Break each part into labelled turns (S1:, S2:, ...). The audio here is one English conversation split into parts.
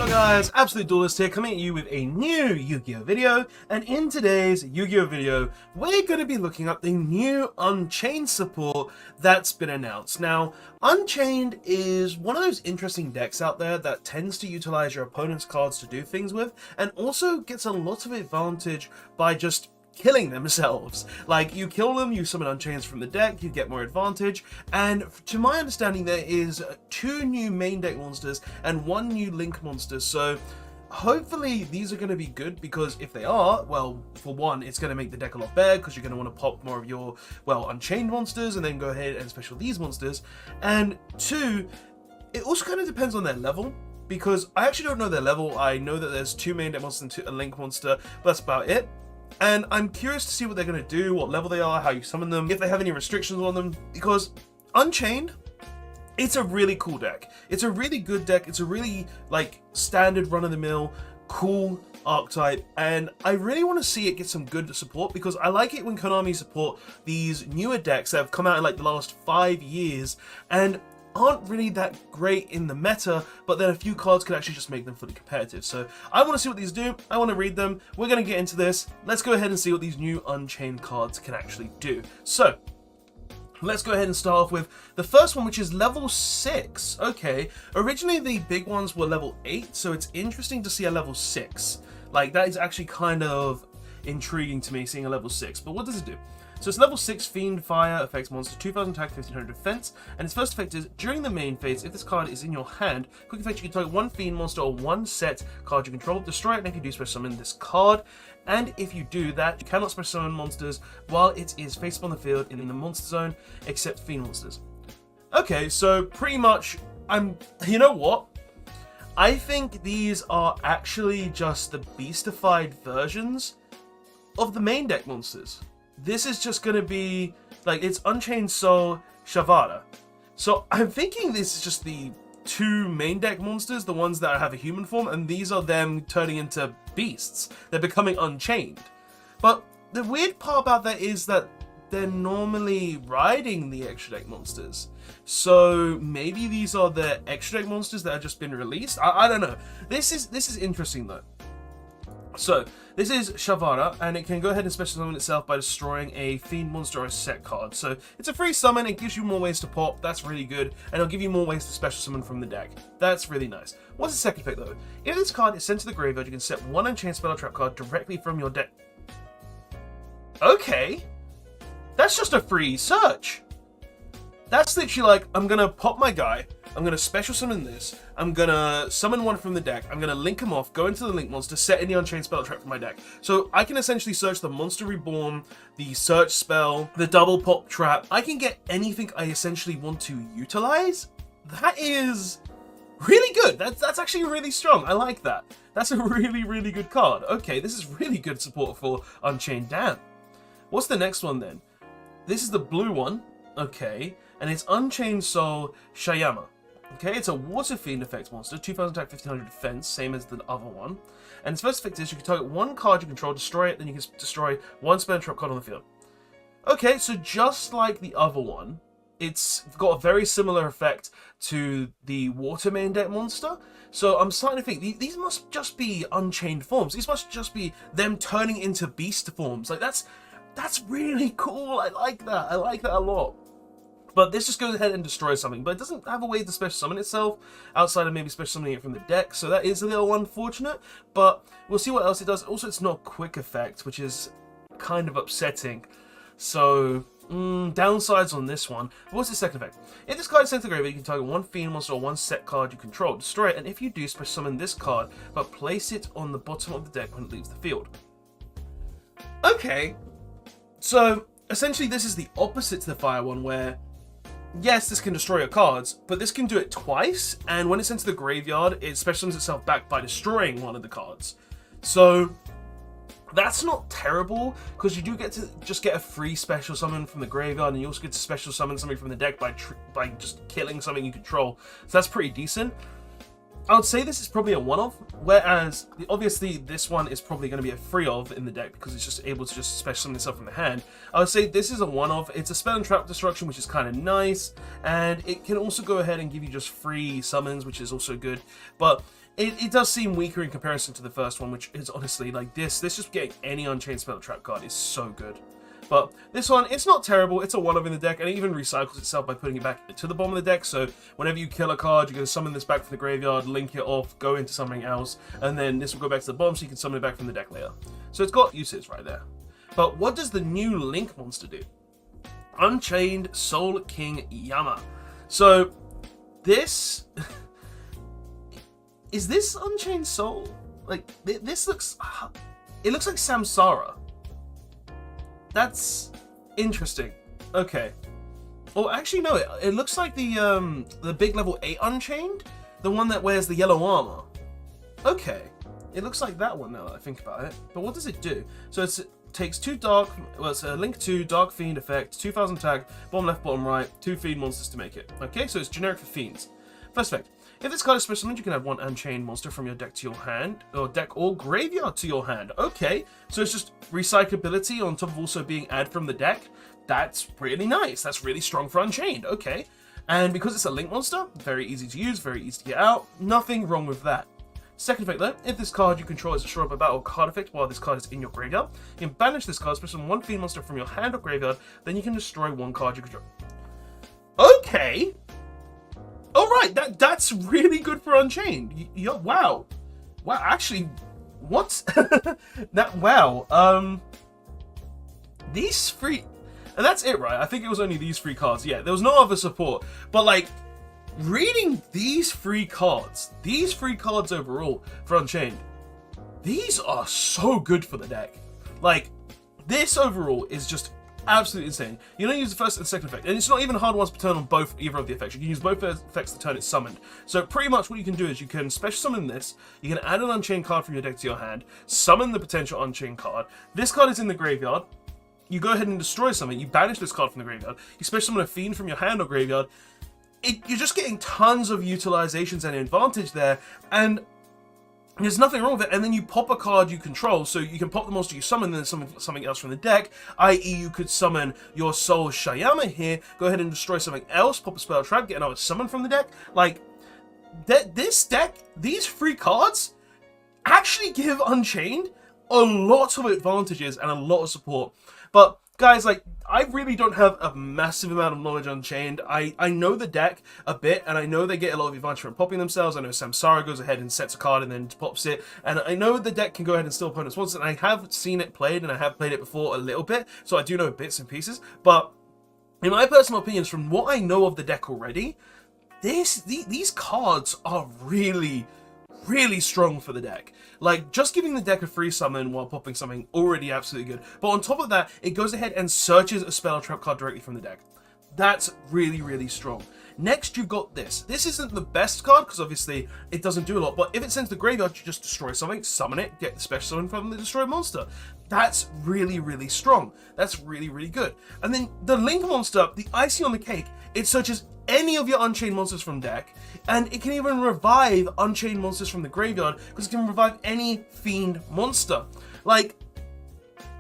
S1: guys, Absolute Duelist here, coming at you with a new Yu-Gi-Oh video, and in today's Yu-Gi-Oh video, we're going to be looking at the new Unchained support that's been announced. Now, Unchained is one of those interesting decks out there that tends to utilize your opponent's cards to do things with, and also gets a lot of advantage by just killing themselves. Like, you kill them, you summon Unchained from the deck, you get more advantage, and to my understanding there is 2 new main deck monsters and 1 new link monster, so hopefully these are going to be good, because if they are, well, for one, it's going to make the deck a lot better, because you're going to want to pop more of your, well, Unchained monsters, and then go ahead and special these monsters, and 2, it also kind of depends on their level, because I actually don't know their level. I know that there's 2 main deck monsters and a link monster, but that's about it. And I'm curious to see what they're going to do, what level they are, how you summon them, if they have any restrictions on them, because Unchained, it's a really cool deck. It's a really good deck. It's a really, like, standard run-of-the-mill, cool archetype, and I really want to see it get some good support, because I like it when Konami support these newer decks that have come out in, like, the last 5 years, and aren't really that great in the meta, but then a few cards can actually just make them fully competitive. So I want to see what these do, I want to read them, we're going to get into this. Let's go ahead and see what these new Unchained cards can actually do. So let's go ahead and start off with the first one, which is level 6. Okay, originally the big ones were level 8, so it's interesting to see a level 6. Like, that is actually kind of intriguing to me, seeing a level 6. But what does it do? So it's level 6 Fiend Fire, affects monster 2000 attack, 1500 defense, and its first effect is, during the main phase, if this card is in your hand, quick effect, you can target 1 Fiend monster or 1 set card you control, destroy it, and if you do, special summon this card. And if you do that, you cannot special summon monsters while it is face up on the field in the monster zone, except Fiend monsters. Okay, so pretty much, you know what? I think these are actually just the beastified versions of the main deck monsters. This is just going to be, like, it's Unchained Soul Shavara. So I'm thinking this is just the 2 main deck monsters, the ones that have a human form, and these are them turning into beasts. They're becoming Unchained. But the weird part about that is that they're normally riding the extra deck monsters. So maybe these are the extra deck monsters that have just been released? I don't know. This is interesting though. So, this is Shavara, and it can go ahead and special summon itself by destroying a Fiend monster or a set card. So, it's a free summon, it gives you more ways to pop, that's really good, and it'll give you more ways to special summon from the deck. That's really nice. What's the second effect though? If this card is sent to the graveyard, you can set 1 Unchained spell or trap card directly from your deck. Okay, that's just a free search. That's literally like, I'm gonna pop my guy, I'm gonna special summon this, I'm gonna summon 1 from the deck, I'm gonna link him off, go into the link monster, set any Unchained spell trap from my deck. So I can essentially search the Monster Reborn, the search spell, the double pop trap. I can get anything I essentially want to utilize. That is really good. That's actually really strong. I like that. That's a really, really good card. Okay, this is really good support for Unchained. Damn. What's the next one then? This is the blue one. Okay, and it's Unchained Soul Shayama. Okay, it's a Water Fiend effect monster, 2000 attack, 1500 defense, same as the other one. And its first effect is you can target 1 card you control, destroy it, then you can destroy 1 spell and trap card on the field. Okay, so just like the other one, it's got a very similar effect to the Water main deck monster. So I'm starting to think these must just be Unchained forms. These must just be them turning into beast forms. Like, that's really cool. I like that. I like that a lot. But this just goes ahead and destroys something, but it doesn't have a way to special summon itself outside of maybe special summoning it from the deck, so that is a little unfortunate, but we'll see what else it does. Also, it's not quick effect, which is kind of upsetting, so downsides on this one. What's the second effect? If this card is sent to the graveyard, you can target 1 Fiend monster or 1 set card you control, destroy it, and if you do, special summon this card, but place it on the bottom of the deck when it leaves the field. Okay, so essentially this is the opposite to the fire one, where yes, this can destroy your cards, but this can do it twice, and when it's sent to the graveyard, it special summons itself back by destroying 1 of the cards. So that's not terrible, because you do get to just get a free special summon from the graveyard, and you also get to special summon something from the deck by just killing something you control. So that's pretty decent. I would say this is probably a one-off, whereas obviously this one is probably going to be a free of in the deck because it's just able to just special summon itself from the hand. I would say this is a one-off. It's a spell and trap destruction, which is kind of nice, and it can also go ahead and give you just free summons, which is also good. But it does seem weaker in comparison to the first one, which is honestly, like, this just getting any Unchained Spell Trap card is so good. But this one, it's not terrible. It's a 1-of in the deck, and it even recycles itself by putting it back to the bottom of the deck. So whenever you kill a card, you're going to summon this back from the graveyard, link it off, go into something else, and then this will go back to the bottom so you can summon it back from the deck later. So it's got uses right there. But what does the new Link monster do? Unchained Soul King Yama. So this... Is this Unchained Soul? Like, this looks... It looks like Samsara. That's interesting. Okay. Oh, actually, no. It looks like the big level 8 Unchained, the one that wears the yellow armor. Okay. It looks like that one now that I think about it. But what does it do? So it takes 2 dark. Well, it's a Link 2 Dark Fiend effect, 2000 tag, bottom left, bottom right, 2 Fiend monsters to make it. Okay, so it's generic for Fiends. First effect. If this card is special summoned, you can add 1 Unchained monster from your deck to your hand, or deck or graveyard to your hand. Okay, so it's just recyclability on top of also being added from the deck. That's really nice. That's really strong for Unchained. Okay, and because it's a Link monster, very easy to use, very easy to get out. Nothing wrong with that. Second effect though, if this card you control is destroyed by battle card effect while this card is in your graveyard, you can banish this card, special summon 1 Fiend monster from your hand or graveyard, then you can destroy 1 card you control. Okay. Alright, that's really good for Unchained. Wow. Wow, actually, what? Wow. These 3... And that's it, right? I think it was only these 3 cards. Yeah, there was no other support. But, like, reading these 3 cards overall for Unchained, these are so good for the deck. Like, this overall is just absolutely insane. You don't use the first and second effect, and it's not even hard ones to turn on either of the effects. You can use both effects to turn it summoned. So pretty much what you can do is you can special summon this, you can add an Unchained card from your deck to your hand, summon the potential Unchained card. This card is in the graveyard. You go ahead and destroy something, you banish this card from the graveyard, you special summon a Fiend from your hand or graveyard. You're just getting tons of utilizations and advantage there, and there's nothing wrong with it. And then you pop a card you control, so you can pop the monster you summon, then something else from the deck, i.e. you could summon your Soul Shayama here, go ahead and destroy something else, pop a spell trap, get another summon from the deck. Like, this deck, these 3 cards actually give Unchained a lot of advantages and a lot of support. But guys, like, I really don't have a massive amount of knowledge on Unchained. I know the deck a bit, and I know they get a lot of advantage from popping themselves. I know Samsara goes ahead and sets a card and then pops it, and I know the deck can go ahead and steal opponents' monsters, and I have seen it played, and I have played it before a little bit, so I do know bits and pieces. But in my personal opinions, from what I know of the deck already, these cards are really strong for the deck. Like, just giving the deck a free summon while popping something, already absolutely good. But on top of that, it goes ahead and searches a spell or trap card directly from the deck. That's really strong. Next, you've got this. This isn't the best card, because obviously it doesn't do a lot, but if it sends the graveyard, you just destroy something, summon it, get the special summon from the destroyed monster. That's really strong. That's really good. And then the Link monster, the icing on the cake, it searches any of your Unchained monsters from deck, and it can even revive Unchained monsters from the graveyard, because it can revive any Fiend monster. Like,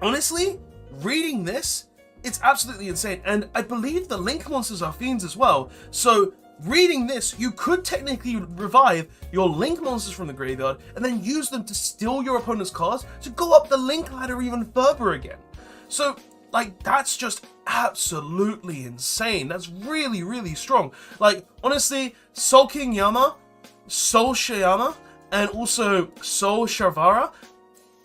S1: honestly, reading this, it's absolutely insane. And I believe the Link monsters are Fiends as well, so reading this, you could technically revive your Link monsters from the graveyard, and then use them to steal your opponent's cards to go up the Link ladder even further again. So, like, that's just absolutely insane. That's really strong. Like, honestly, Soul King Yama, Soul Shayama, and also Soul Sharvara,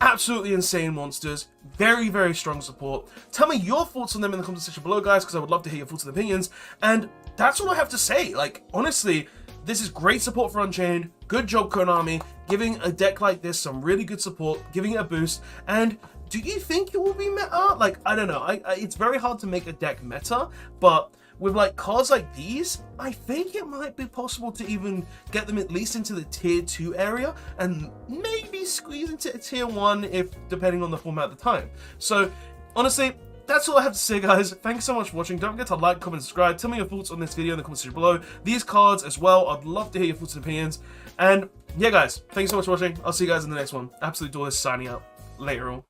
S1: absolutely insane monsters. Very strong support. Tell me your thoughts on them in the comment section below, guys, because I would love to hear your thoughts and opinions. And that's all I have to say. Like, honestly, this is great support for Unchained. Good job, Konami, giving a deck like this some really good support, giving it a boost. And do you think it will be meta? Like, I don't know. It's very hard to make a deck meta, but with like cards like these, I think it might be possible to even get them at least into the tier 2 area, and maybe squeeze into a tier 1 if depending on the format at the time. So honestly, that's all I have to say, guys. Thanks so much for watching. Don't forget to like, comment, subscribe. Tell me your thoughts on this video in the comment section below. These cards as well, I'd love to hear your thoughts and opinions. And yeah, guys, thanks so much for watching. I'll see you guys in the next one. Absolute Duelist signing out. Later all.